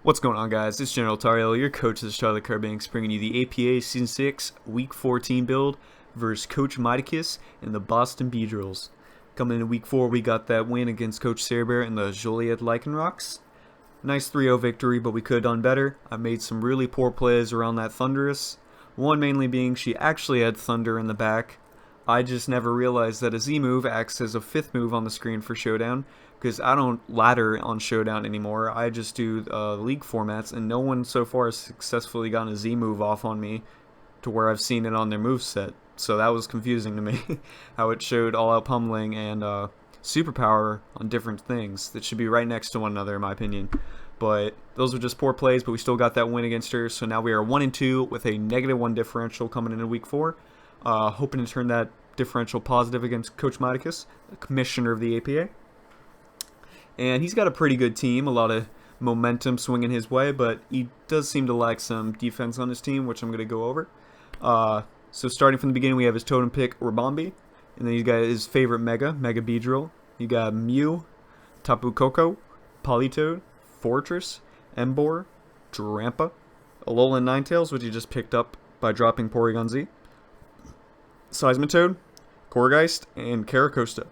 What's going on, guys? It's General Tariel, your coach of the Charlotte Carbinks, bringing you the APA Season 6 Week 14 build versus Coach Miticus and the Boston Beedrills. Coming into Week 4, we got that win against Coach Cerber and the Joliet Lycanrocs. Nice 3-0 victory, but we could have done better. I made some really poor plays around that Thunderous. One mainly being she actually had Thunder in the back. I just never realized that a Z move acts as a 5th move on the screen for Showdown, because I don't ladder on Showdown anymore. I just do league formats, and no one so far has successfully gotten a Z move off on me to where I've seen it on their moveset. So that was confusing to me, how it showed all-out pummeling and superpower on different things that should be right next to one another, in my opinion. But those were just poor plays, but we still got that win against her. So now we are 1-2 with a -1 differential coming into Week 4. Hoping to turn that differential positive against Coach Miticus, the commissioner of the APA. And he's got a pretty good team, a lot of momentum swinging his way, but he does seem to lack some defense on his team, which I'm going to go over. So starting from the beginning, we have his totem pick, Rabombi, and then he's got his favorite Mega Beedrill. You got Mew, Tapu Koko, Politoed, Fortress, Emboar, Drampa, Alolan Ninetales, which he just picked up by dropping Porygon Z, Seismitoad, Corgeist, and Caracosta.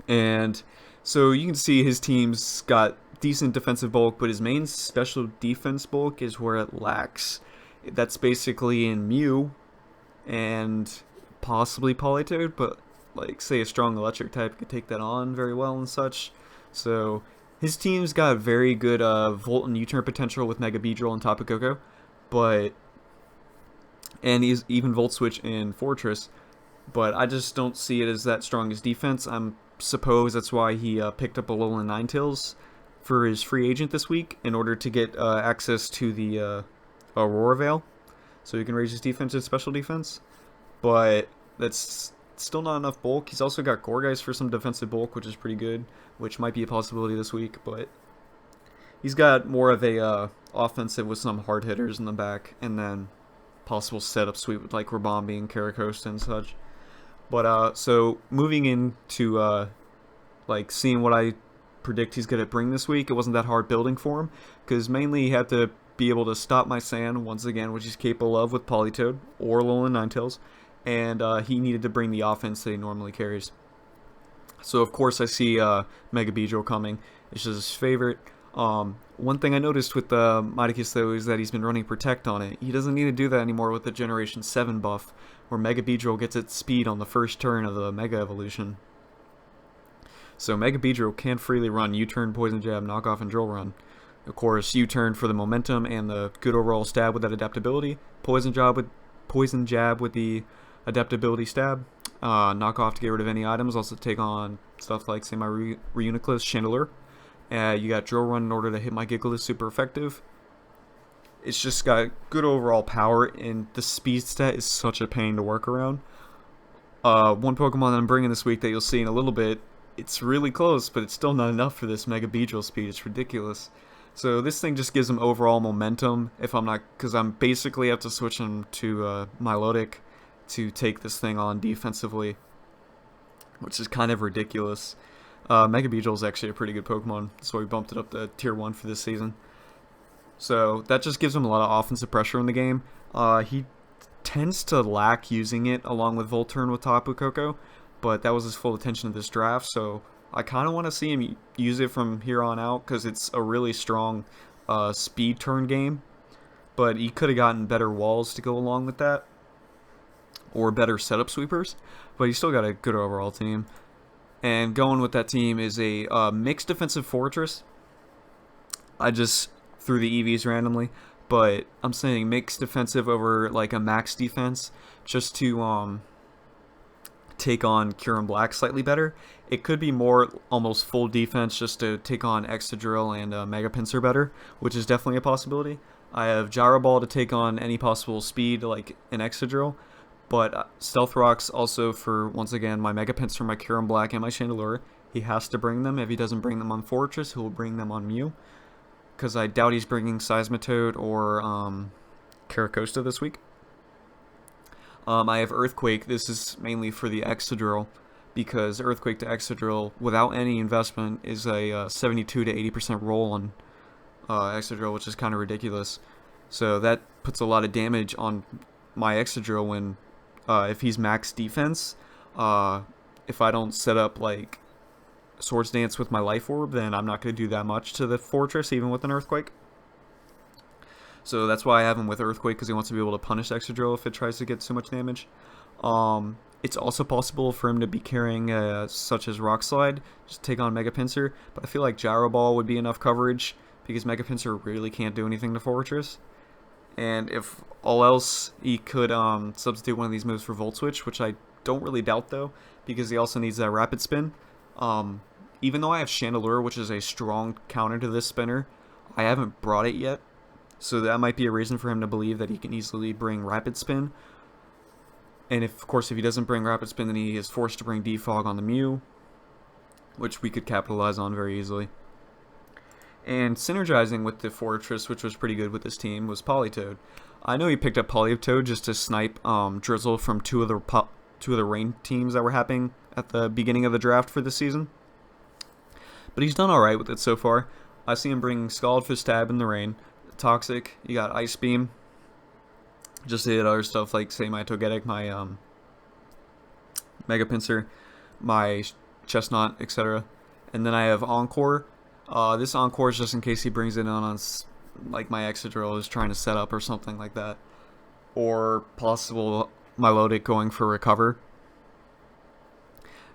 And so you can see his team's got decent defensive bulk, but his main special defense bulk is where it lacks. That's basically in Mew and possibly Politoed, but like say a strong electric type could take that on very well and such. So his team's got very good Volt and U-turn potential with Mega Beedrill and Tapu Koko, and he's even Volt Switch in Fortress, but I just don't see it as that strong as defense. I suppose that's why he picked up Alolan Ninetales for his free agent this week in order to get access to the Aurora Veil, so he can raise his defense and special defense. But that's still not enough bulk. He's also got Gourgeist for some defensive bulk, which is pretty good, which might be a possibility this week, but he's got more of a offensive with some hard hitters in the back, and then possible setup suite with like Rabombi and Caracosta and such. But so moving into like seeing what I predict he's going to bring this week, it wasn't that hard building for him, because mainly he had to be able to stop my Sand once again, which he's capable of with Politoed or Alolan Ninetales, and he needed to bring the offense that he normally carries. So of course I see Mega Beedrill coming. It's just his favorite. One thing I noticed with Miticus though is that he's been running Protect on it. He doesn't need to do that anymore with the Generation 7 buff, where Mega Beedrill gets its speed on the first turn of the Mega Evolution. So Mega Beedrill can freely run U-turn, Poison Jab, Knockoff, and Drill Run. Of course, U-turn for the momentum and the good overall stab with that adaptability. Poison Jab with the adaptability stab. Knockoff to get rid of any items. Also take on stuff like, say, my Reuniclus, Chandelure. You got Drill Run in order to hit my Gigalith, super effective. It's just got good overall power, and the speed stat is such a pain to work around. One Pokemon that I'm bringing this week that you'll see in a little bit, it's really close, but it's still not enough for this Mega Beedrill speed. It's ridiculous. So this thing just gives him overall momentum, if I'm not, because I'm basically have to switch him to Milotic to take this thing on defensively, which is kind of ridiculous. Mega Beedrill is actually a pretty good Pokemon, so we bumped it up to Tier 1 for this season. So that just gives him a lot of offensive pressure in the game. He tends to lack using it along with Volturn with Tapu Koko, but that was his full attention of this draft, so I kind of want to see him use it from here on out, because it's a really strong speed turn game, but he could have gotten better walls to go along with that, or better setup sweepers, but he's still got a good overall team. And going with that team is a mixed defensive Fortress. I just threw the EVs randomly, but I'm saying mixed defensive over like a max defense, just to take on Kyurem Black slightly better. It could be more almost full defense just to take on Excadrill and Mega Pinsir better, which is definitely a possibility. I have Gyro Ball to take on any possible speed like an Excadrill, but Stealth Rocks also for, once again, my Mega Pinsir, my Kyurem Black, and my Chandelure. He has to bring them. If he doesn't bring them on Fortress, he will bring them on Mew, because I doubt he's bringing Seismitoad or Caracosta this week. I have Earthquake. This is mainly for the Excadrill, because Earthquake to Excadrill without any investment is a 72 to 80% roll on Excadrill, which is kind of ridiculous. So that puts a lot of damage on my Excadrill when if he's max defense. If I don't set up like Swords Dance with my Life Orb, then I'm not going to do that much to the Fortress, even with an Earthquake. So that's why I have him with Earthquake, because he wants to be able to punish Excadrill if it tries to get too much damage. It's also possible for him to be carrying such as Rock Slide, just take on Mega Pinsir, but I feel like Gyro Ball would be enough coverage, because Mega Pinsir really can't do anything to Fortress. And if all else, he could substitute one of these moves for Volt Switch, which I don't really doubt though, because he also needs that Rapid Spin. Even though I have Chandelure, which is a strong counter to this spinner, I haven't brought it yet. So that might be a reason for him to believe that he can easily bring Rapid Spin. And of course, if he doesn't bring Rapid Spin, then he is forced to bring Defog on the Mew, which we could capitalize on very easily. And synergizing with the Fortress, which was pretty good with this team, was Politoed. I know he picked up Politoed just to snipe Drizzle from two of the rain teams that were happening at the beginning of the draft for this season. But he's done alright with it so far. I see him bringing Scald Fist Stab in the rain, Toxic, you got Ice Beam, just to hit other stuff like, say, my Togetic, my Mega Pinsir, my Chestnut, etc. And then I have Encore. This Encore is just in case he brings it on like my Excadrill is trying to set up or something like that. Or possible Milotic going for Recover.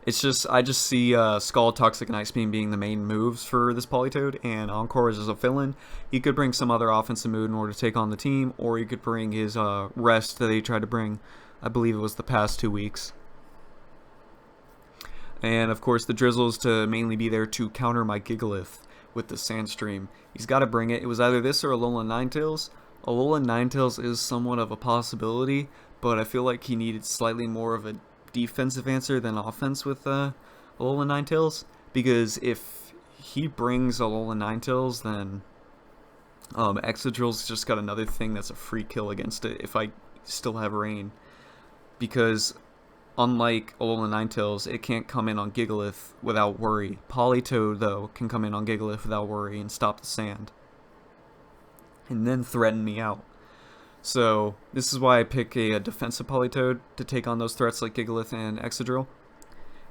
It's just, I just see Scald, Toxic, and Ice Beam being the main moves for this Politoed, and Encore is just a fill-in. He could bring some other offensive mood in order to take on the team, or he could bring his Rest that he tried to bring, I believe it was the past 2 weeks. And of course the Drizzle is to mainly be there to counter my Gigalith with the Sandstream. He's got to bring it. It was either this or Alolan Ninetales. Alolan Ninetales is somewhat of a possibility, but I feel like he needed slightly more of a defensive answer than offense with Alolan Ninetales, because if he brings Alolan Ninetales, then Excadrill's just got another thing that's a free kill against it if I still have Rain, because unlike Alolan Ninetales, it can't come in on Gigalith without worry. Politoed, though, can come in on Gigalith without worry and stop the sand, and then threaten me out. So this is why I pick a defensive Politoed to take on those threats like Gigalith and Excadrill.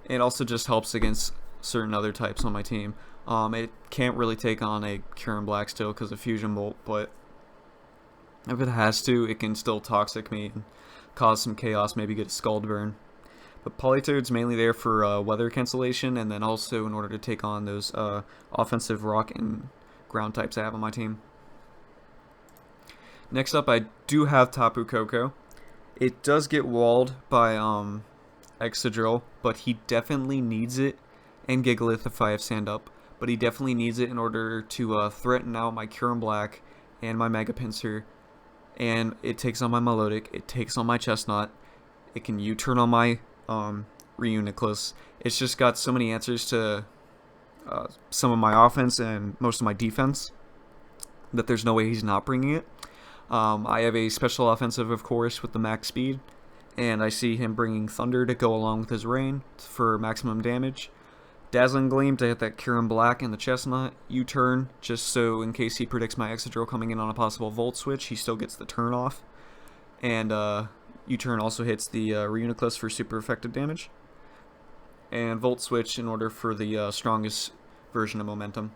It also just helps against certain other types on my team. It can't really take on a Kyurem Black still because of Fusion Bolt, but if it has to, it can still Toxic me and cause some chaos, maybe get a Scald Burn. But Politoed's mainly there for weather cancellation, and then also in order to take on those offensive rock and ground types I have on my team. Next up, I do have Tapu Koko. It does get walled by Excadrill, but he definitely needs it, and Gigalith if I have Sand Up, but he definitely needs it in order to threaten out my Kyurem Black and my Mega Pinsir, and it takes on my Milotic, it takes on my Chestnut, it can U-turn on my Reuniclus. It's just got so many answers to some of my offense and most of my defense that there's no way he's not bringing it. I have a special offensive, of course, with the max speed, and I see him bringing Thunder to go along with his Rain for maximum damage. Dazzling Gleam to hit that Kyurem Black and the Chestnut. U-turn, just so in case he predicts my Excadrill coming in on a possible Volt Switch, he still gets the turn off. And U-turn also hits the Reuniclus for super effective damage. And Volt Switch in order for the strongest version of Momentum.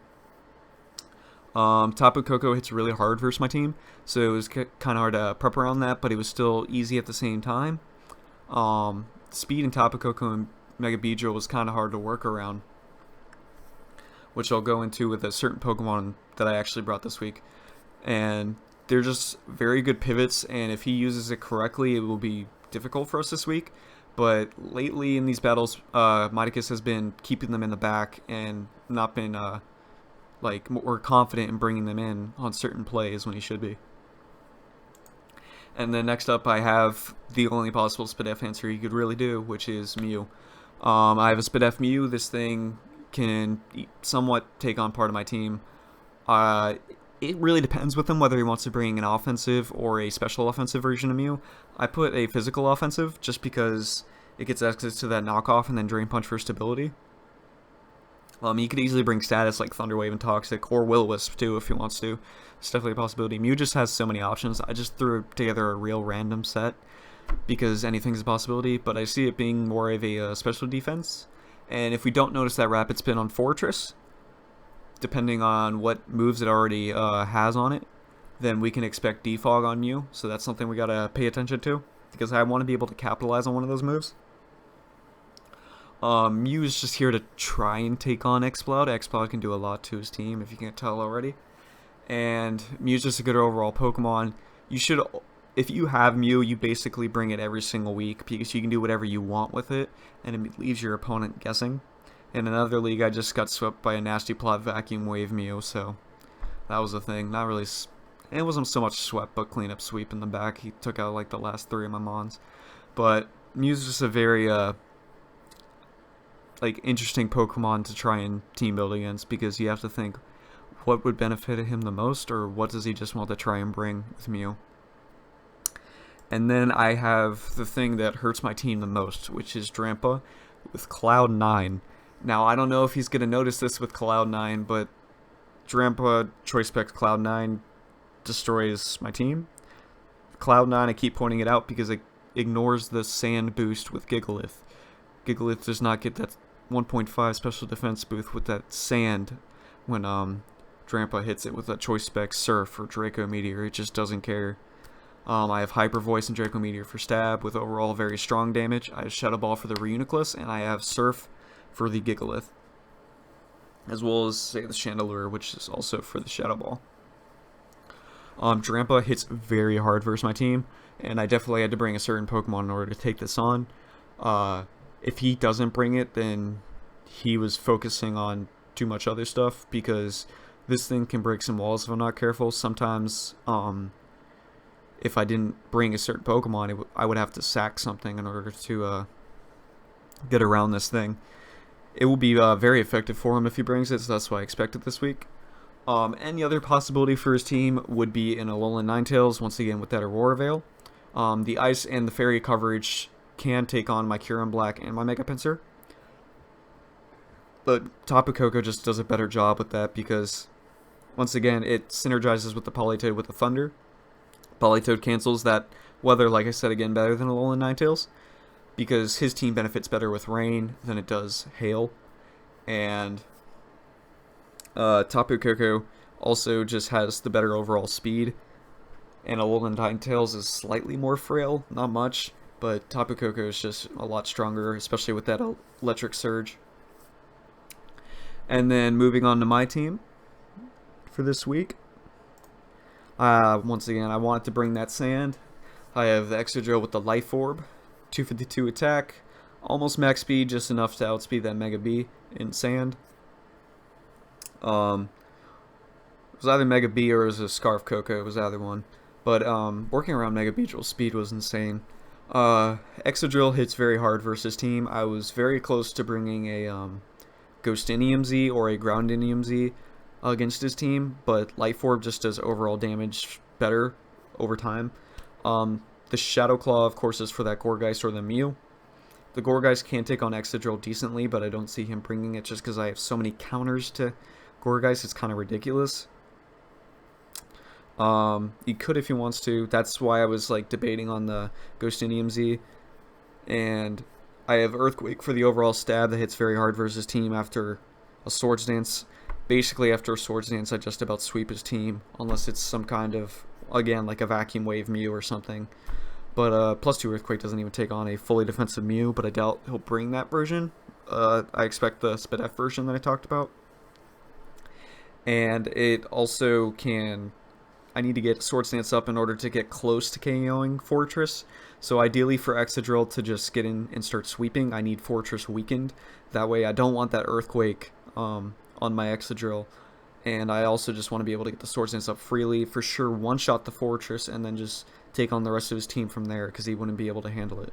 Tapu Koko hits really hard versus my team, so it was kind of hard to prep around that, but it was still easy at the same time. Speed in Tapu Koko and Mega Beedrill was kind of hard to work around, which I'll go into with a certain Pokemon that I actually brought this week. And they're just very good pivots, and if he uses it correctly, it will be difficult for us this week. But lately in these battles, Miticus has been keeping them in the back and not been like more confident in bringing them in on certain plays when he should be. And then next up, I have the only possible Spadef answer he could really do, which is Mew. I have a Spadef Mew. This thing can somewhat take on part of my team. It really depends with him whether he wants to bring an offensive or a special offensive version of Mew. I put a physical offensive just because it gets access to that knockoff and then Drain Punch for stability. He could easily bring status like Thunderwave and Toxic, or Will-O-Wisp too if he wants to. It's definitely a possibility. Mew just has so many options. I just threw together a real random set because anything's a possibility, but I see it being more of a special defense. And if we don't notice that Rapid Spin on Fortress, depending on what moves it already has on it, then we can expect Defog on Mew. So that's something we gotta pay attention to, because I want to be able to capitalize on one of those moves. Mew is just here to try and take on Exploud. Exploud can do a lot to his team, if you can't tell already. And Mew's just a good overall Pokemon. You should, if you have Mew, you basically bring it every single week, because you can do whatever you want with it, and it leaves your opponent guessing. In another league, I just got swept by a Nasty Plot Vacuum Wave Mew, so that was a thing. Not really, it wasn't so much swept, but cleanup sweep in the back. He took out like the last 3 of my Mons. But Mew's just a very, like, interesting Pokemon to try and team build against, because you have to think what would benefit him the most, or what does he just want to try and bring with Mew. And then I have the thing that hurts my team the most, which is Drampa with Cloud9. Now, I don't know if he's going to notice this with Cloud9, but Drampa Choice Spec Cloud9 destroys my team. Cloud9, I keep pointing it out because it ignores the Sand boost with Gigalith. Gigalith does not get that 1.5 special defense boost with that Sand when Drampa hits it with a Choice Spec Surf or Draco Meteor. It just doesn't care. I have Hyper Voice and Draco Meteor for stab with overall very strong damage. I have Shadow Ball for the Reuniclus, and I have Surf for the Gigalith, as well as, say, the Chandelure, which is also for the Shadow Ball. Drampa hits very hard versus my team, and I definitely had to bring a certain Pokemon in order to take this on. If he doesn't bring it, then he was focusing on too much other stuff, because this thing can break some walls if I'm not careful. Sometimes, if I didn't bring a certain Pokemon, I would have to sack something in order to get around this thing. It will be very effective for him if he brings it, so that's why I expect it this week. Any other possibility for his team would be an Alolan Ninetales, once again with that Aurora Veil. The Ice and the Fairy coverage can take on my Kyurem Black and my Mega Pinsir. But Tapu Koko just does a better job with that, because, once again, it synergizes with the Politoed with the Thunder. Politoed cancels that weather, like I said again, better than Alolan Ninetales, because his team benefits better with rain than it does hail. And Tapu Koko also just has the better overall speed, and Alolan Ninetales is slightly more frail, not much, but Tapu Koko is just a lot stronger, especially with that Electric Surge. And then moving on to my team for this week. Once again, I wanted to bring that Sand. I have the Excadrill with the Life Orb, 252 attack, almost max speed, just enough to outspeed that Mega B in Sand. It was either Mega B or it was a Scarf Koko, it was either one. But working around Mega Beedrill's speed was insane. Excadrill hits very hard versus team. I was very close to bringing a Ghostinium Z or a Groundinium Z against his team, but Life Orb just does overall damage better over time. The Shadow Claw, of course, is for that Gourgeist or the Mew. The Gourgeist can take on Excadrill decently, but I don't see him bringing it just because I have so many counters to Gourgeist. It's kind of ridiculous. He could if he wants to. That's why I was like debating on the Ghostinium Z. And I have Earthquake for the overall stab that hits very hard versus team after a Swords Dance. Basically, after a Swords Dance, I just about sweep his team, unless it's some kind of, again, like a Vacuum Wave Mew or something. But +2 Earthquake doesn't even take on a fully defensive Mew, but I doubt he'll bring that version. I expect the Spidef version that I talked about. And it also can... I need to get Swords Dance up in order to get close to KOing Fortress. So ideally for Excadrill to just get in and start sweeping, I need Fortress weakened. That way I don't want that Earthquake on my Excadrill. And I also just want to be able to get the Swords Dance up freely. For sure one-shot the Fortress and then just take on the rest of his team from there, because he wouldn't be able to handle it.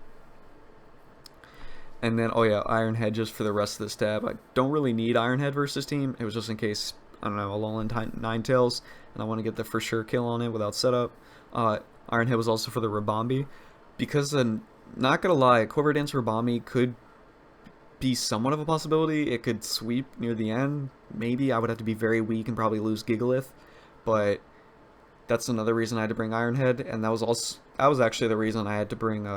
And then, oh yeah, Iron Head just for the rest of the stab. I don't really need Iron Head versus team. It was just in case, I don't know, Alolan Ninetales, and I want to get the for sure kill on it without setup. Iron Head was also for the Rabombi. Because the Not gonna lie, Quiver Dance Ribami could be somewhat of a possibility. It could sweep near the end. Maybe I would have to be very weak and probably lose Gigalith, but that's another reason I had to bring Ironhead, and that was actually the reason I had to bring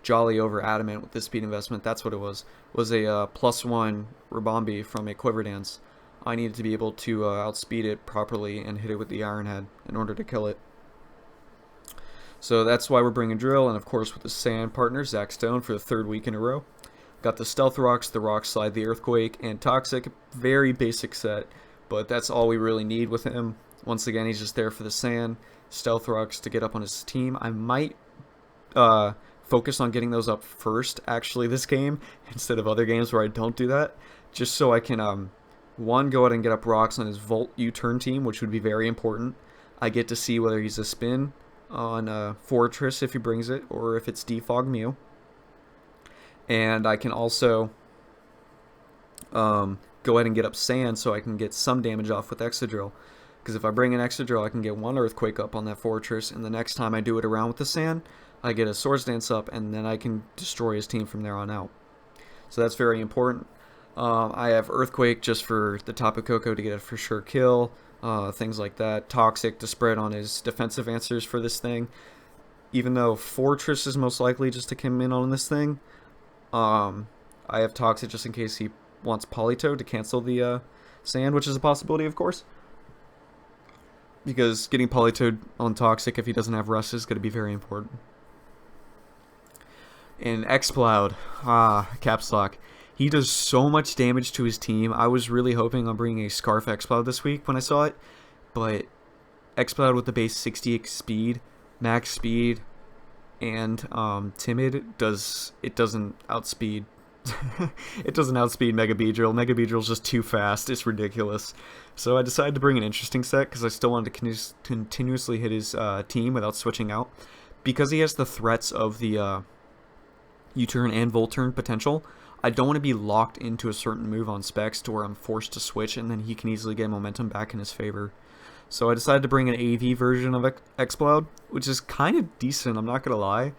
Jolly over Adamant with this speed investment. That's what it was a +1 Ribombi from a Quiver Dance. I needed to be able to outspeed it properly and hit it with the Ironhead in order to kill it. So that's why we're bringing Drill, and of course with the Sand partner, Zach Stone, for the 3rd week in a row. Got the Stealth Rocks, the Rock Slide, the Earthquake, and Toxic. Very basic set, but that's all we really need with him. Once again, he's just there for the Sand, Stealth Rocks to get up on his team. I might focus on getting those up first, actually, this game, instead of other games where I don't do that, just so I can, one, go out and get up Rocks on his Volt U-turn team, which would be very important. I get to see whether he's a spin on Fortress if he brings it, or if it's Defog Mew. And I can also go ahead and get up Sand so I can get some damage off with Excadrill. Because if I bring an Excadrill, I can get 1 Earthquake up on that Fortress, and the next time I do it around with the Sand, I get a Swords Dance up, and then I can destroy his team from there on out. So that's very important. I have Earthquake just for the Tapu Koko to get a for sure kill, things like that. Toxic to spread on his defensive answers for this thing. Even though Fortress is most likely just to come in on this thing, I have Toxic just in case he wants Politoed to cancel the Sand, which is a possibility, of course. Because getting Politoed on Toxic if he doesn't have Rust is going to be very important. And Exploud, Caps Lock. He does so much damage to his team. I was really hoping on bringing a Scarf Exploud this week when I saw it, but Exploud with the base 60 speed, max speed, and Timid doesn't outspeed. It doesn't outspeed Mega Beedrill. Mega Beedrill's just too fast. It's ridiculous. So I decided to bring an interesting set because I still wanted to continuously hit his team without switching out. Because he has the threats of the U-turn and Volt-turn potential, I don't want to be locked into a certain move on specs to where I'm forced to switch and then he can easily get momentum back in his favor. So I decided to bring an AV version of Exploud, which is kind of decent, I'm not going to lie.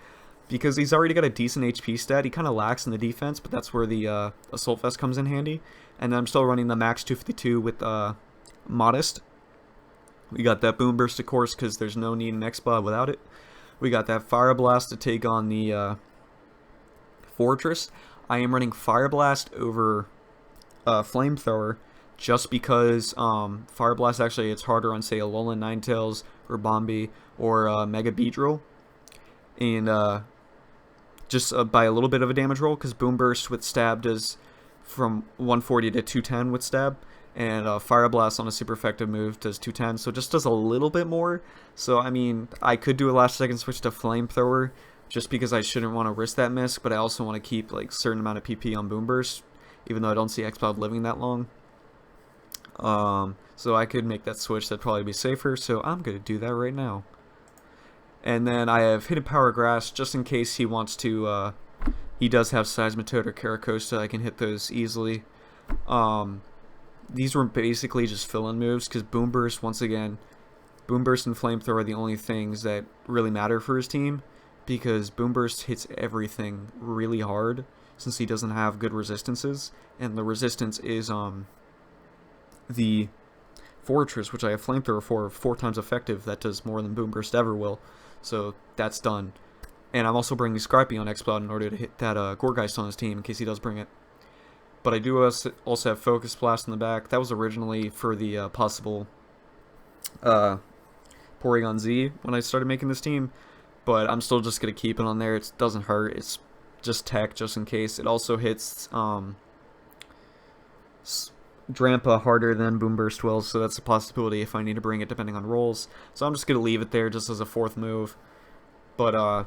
Because he's already got a decent HP stat, he kind of lacks in the defense, but that's where the Assault Vest comes in handy. And then I'm still running the max 252 with Modest. We got that Boom Burst, of course, because there's no need in Exploud without it. We got that Fire Blast to take on the Fortress. I am running Fire Blast over Flamethrower just because Fire Blast actually hits harder on, say, Alolan Ninetales or Bombi or Mega Beedrill. And just by a little bit of a damage roll, because Boom Burst with Stab does from 140 to 210 with Stab, and Fire Blast on a super effective move does 210, so it just does a little bit more. So, I mean, I could do a last second switch to Flamethrower, just because I shouldn't want to risk that miss, but I also want to keep like certain amount of PP on Boom Burst, even though I don't see Exploud living that long. So I could make that switch, that'd probably be safer, so I'm going to do that right now. And then I have Hidden Power Grass, just in case he wants to, he does have Seismitoad or Caracosta, I can hit those easily. These were basically just fill-in moves, because Boom Burst, once again, Boom Burst and Flamethrower are the only things that really matter for his team, because Boom Burst hits everything really hard, since he doesn't have good resistances, and the resistance is, the Fortress, which I have Flamethrower for, 4 times effective, that does more than Boom Burst ever will. So that's done. And I'm also bringing Scrappy on Exploud in order to hit that Gourgeist on his team in case he does bring it. But I do also have Focus Blast in the back. That was originally for the possible Porygon Z when I started making this team. But I'm still just going to keep it on there. It doesn't hurt. It's just tech just in case. It also hits Drampa harder than Boom Burst will, so that's a possibility if I need to bring it depending on rolls. So I'm just going to leave it there just as a 4th move. But,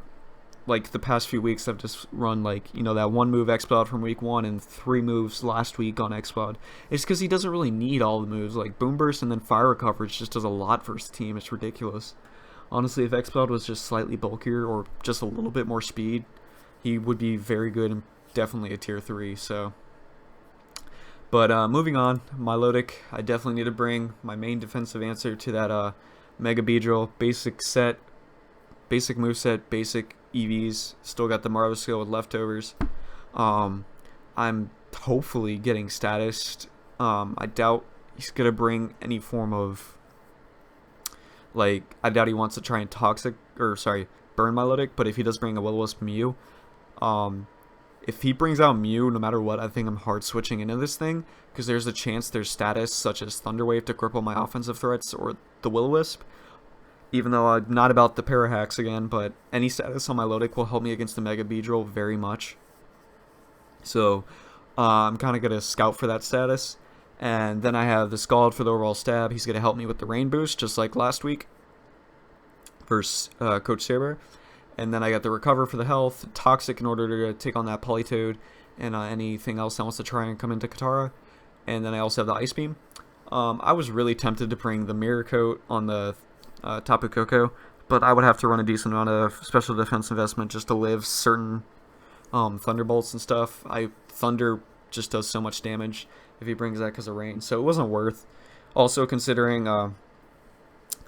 like, the past few weeks I've just run, like, you know, that 1 move Exploud from week 1 and 3 moves last week on Exploud. It's because he doesn't really need all the moves. Like, Boom Burst and then Fire Coverage just does a lot for his team. It's ridiculous. Honestly, if Exploud was just slightly bulkier or just a little bit more speed, he would be very good and definitely a tier 3, so... But moving on, Milotic, I definitely need to bring my main defensive answer to that Mega Beedrill. Basic set, basic moveset, basic EVs. Still got the Marvel skill with leftovers. I'm hopefully getting status. I doubt he's gonna bring any form of, like, I doubt he wants to try and burn Milotic. But if he does bring a Will-O-Wisp Mew, if he brings out Mew, no matter what, I think I'm hard switching into this thing, because there's a chance there's status such as Thunder Wave to cripple my offensive threats or the Will-O-Wisp. Even though I'm not about the Parahacks again, but any status on my Milotic will help me against the Mega Beedrill very much. So I'm kind of going to scout for that status. And then I have the Scald for the overall stab. He's going to help me with the Rain Boost, just like last week versus Coach Saber. And then I got the Recover for the health, Toxic in order to take on that Politoed, and anything else that wants to try and come into Katara. And then I also have the Ice Beam. I was really tempted to bring the Mirror Coat on the Tapu Koko, but I would have to run a decent amount of special defense investment just to live certain Thunderbolts and stuff. Thunder just does so much damage if he brings that because of rain, so it wasn't worth. Also considering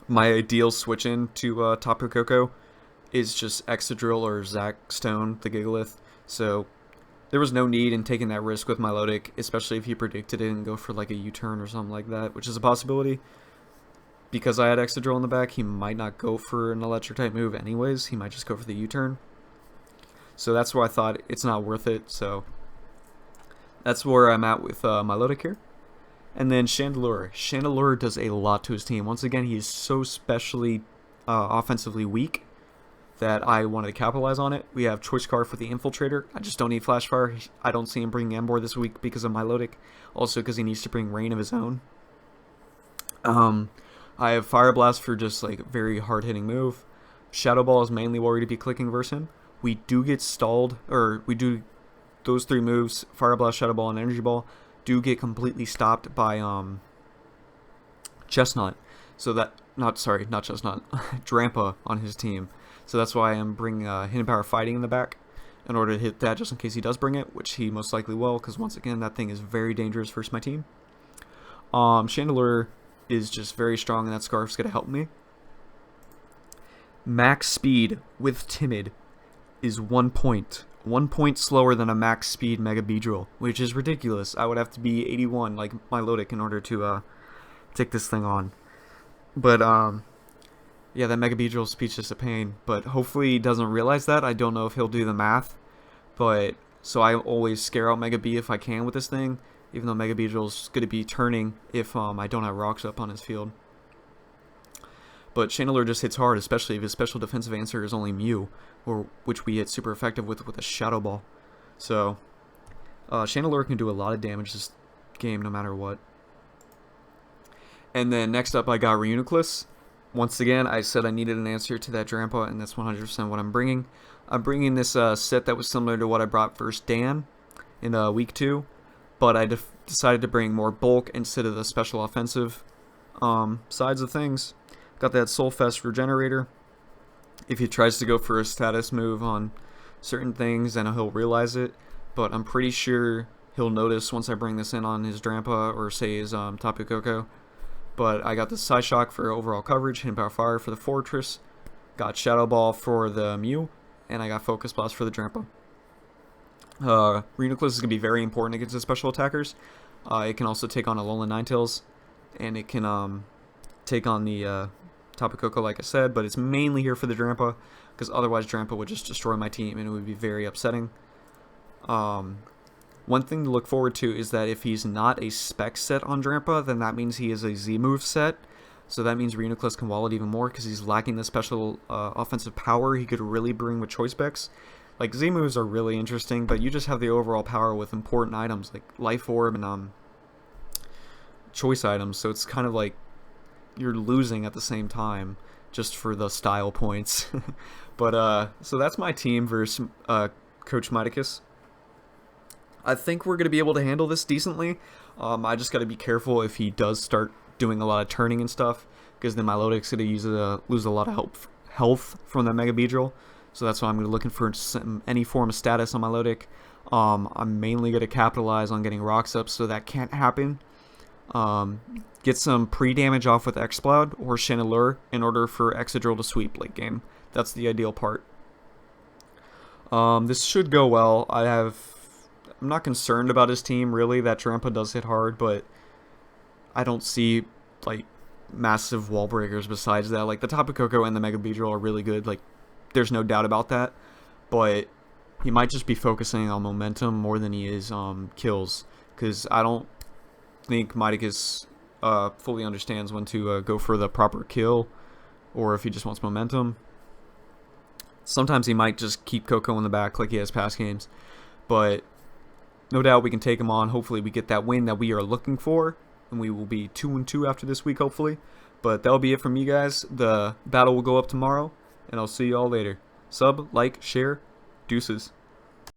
my ideal switch in to Tapu Koko is just Excadrill or Zac Stone, the Gigalith, so there was no need in taking that risk with Milotic, especially if he predicted it and go for like a U-turn or something like that, which is a possibility. Because I had Excadrill in the back, he might not go for an electric type move anyways. He might just go for the U-turn. So that's why I thought it's not worth it. So that's where I'm at with Milotic here. And then Chandelure. Chandelure does a lot to his team. Once again, he is so specially offensively weak that I wanted to capitalize on it. We have Choice Scarf for the Infiltrator. I just don't need Flash Fire. I don't see him bringing Emboar this week because of Milotic. Also because he needs to bring Rain of his own. I have Fire Blast for just like very hard hitting move. Shadow Ball is mainly worried to be clicking versus him. We do get stalled, or we do those three moves, Fire Blast, Shadow Ball, and Energy Ball, do get completely stopped by Chestnut. So that not Chestnut, Drampa on his team. So that's why I'm bringing Hidden Power Fighting in the back in order to hit that just in case he does bring it, which he most likely will, because once again that thing is very dangerous versus my team. Chandelure is just very strong, and that Scarf's going to help me. Max speed with Timid is 1 point. 1 point slower than a max speed Mega Beedrill, which is ridiculous. I would have to be 81 like Milotic in order to take this thing on. But yeah, that Mega Beedrill speed's just a pain. But hopefully he doesn't realize that. I don't know if he'll do the math. But so I always scare out Mega B if I can with this thing. Even though Mega Beedrill's going to be turning if I don't have rocks up on his field. But Chandelure just hits hard, especially if his special defensive answer is only Mew, which we hit super effective with a Shadow Ball. So Chandelure can do a lot of damage this game no matter what. And then next up I got Reuniclus. Once again, I said I needed an answer to that Drampa, and that's 100% what I'm bringing. I'm bringing this set that was similar to what I brought first Dan in week 2. But I decided to bring more bulk instead of the special offensive sides of things. Got that Soulfest Regenerator. If he tries to go for a status move on certain things, then he'll realize it. But I'm pretty sure he'll notice once I bring this in on his Drampa or say his Tapu Koko. But I got the Psyshock for overall coverage, Hidden Power Fire for the Fortress, got Shadow Ball for the Mew, and I got Focus Blast for the Drampa. Reuniclus is going to be very important against the special attackers. It can also take on Alolan Ninetales, and it can take on the Tapu Koko, like I said, but it's mainly here for the Drampa, because otherwise Drampa would just destroy my team, and it would be very upsetting. One thing to look forward to is that if he's not a spec set on Drampa, then that means he is a Z-move set. So that means Reuniclus can wall it even more because he's lacking the special offensive power he could really bring with choice specs. Like, Z-moves are really interesting, but you just have the overall power with important items like Life Orb and choice items. So it's kind of like you're losing at the same time just for the style points. But so that's my team versus Coach Miticus. I think we're going to be able to handle this decently. I just got to be careful if he does start doing a lot of turning and stuff, because then Milotic's going to lose a lot of health from that Mega Beedrill. So that's why I'm looking for any form of status on Milotic. I'm mainly going to capitalize on getting rocks up so that can't happen. Get some pre-damage off with Exploud or Chandelure in order for Excadrill to sweep late game. That's the ideal part. This should go well. I'm not concerned about his team really. That Trampa does hit hard, but I don't see like massive wall breakers besides that. Like the Tapu Koko and the Mega Beedrill are really good. Like there's no doubt about that. But he might just be focusing on momentum more than he is kills, because I don't think Miticus fully understands when to go for the proper kill, or if he just wants momentum. Sometimes he might just keep Coco in the back like he has past games, but no doubt we can take him on. Hopefully we get that win that we are looking for, and we will be 2-2 after this week, hopefully. But that'll be it from me, guys. The battle will go up tomorrow, and I'll see y'all later. Sub, like, share, deuces.